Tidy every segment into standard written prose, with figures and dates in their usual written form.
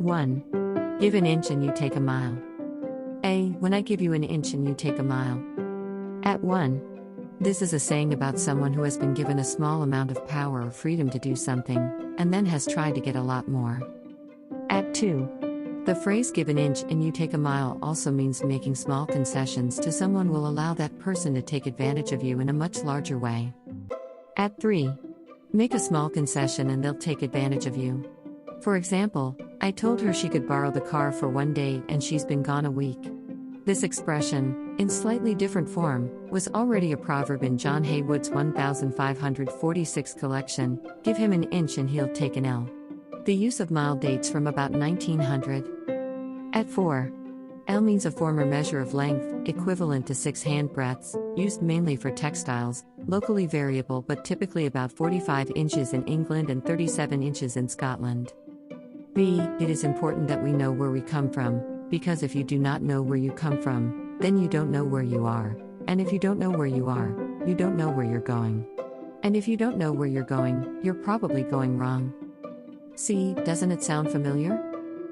1. Give an inch and you take a mile. A. When I give you an inch and you take a mile. At 1. This is a saying about someone who has been given a small amount of power or freedom to do something, and then has tried to get a lot more. At 2. The phrase give an inch and you take a mile also means making small concessions to someone will allow that person to take advantage of you in a much larger way. At 3. Make a small concession and they'll take advantage of you. For example, I told her she could borrow the car for one day and she's been gone a week. This expression, in slightly different form, was already a proverb in John Haywood's 1546 collection, give him an inch and he'll take an L. The use of mile dates from about 1900. At 4. L means a former measure of length, equivalent to 6 handbreadths, used mainly for textiles, locally variable but typically about 45 inches in England and 37 inches in Scotland. B. It is important that we know where we come from, because if you do not know where you come from, then you don't know where you are, and if you don't know where you are, you don't know where you're going. And if you don't know where you're going, you're probably going wrong. C. Doesn't it sound familiar?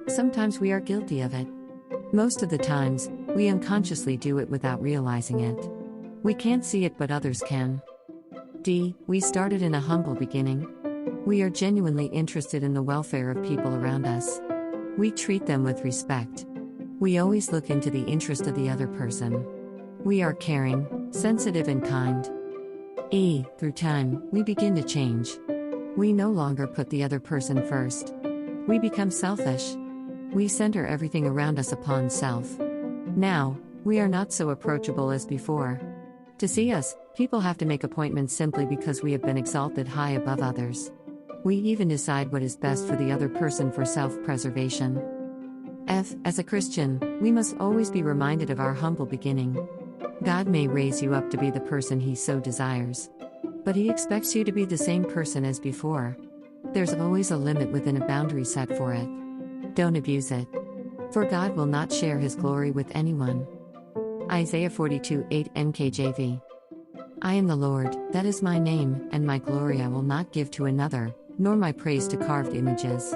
Sometimes we are guilty of it. Most of the times, we unconsciously do it without realizing it. We can't see it but others can. D. We started in a humble beginning. We are genuinely interested in the welfare of people around us. We treat them with respect. We always look into the interest of the other person. We are caring, sensitive and kind. E. Through time, we begin to change. We no longer put the other person first. We become selfish. We center everything around us upon self. Now, we are not so approachable as before. To see us, people have to make appointments simply because we have been exalted high above others. We even decide what is best for the other person for self-preservation. F. As a Christian, we must always be reminded of our humble beginning. God may raise you up to be the person He so desires. But He expects you to be the same person as before. There's always a limit within a boundary set for it. Don't abuse it. For God will not share His glory with anyone. Isaiah 42:8 NKJV. I am the Lord, that is my name, and my glory I will not give to another, nor my praise to carved images.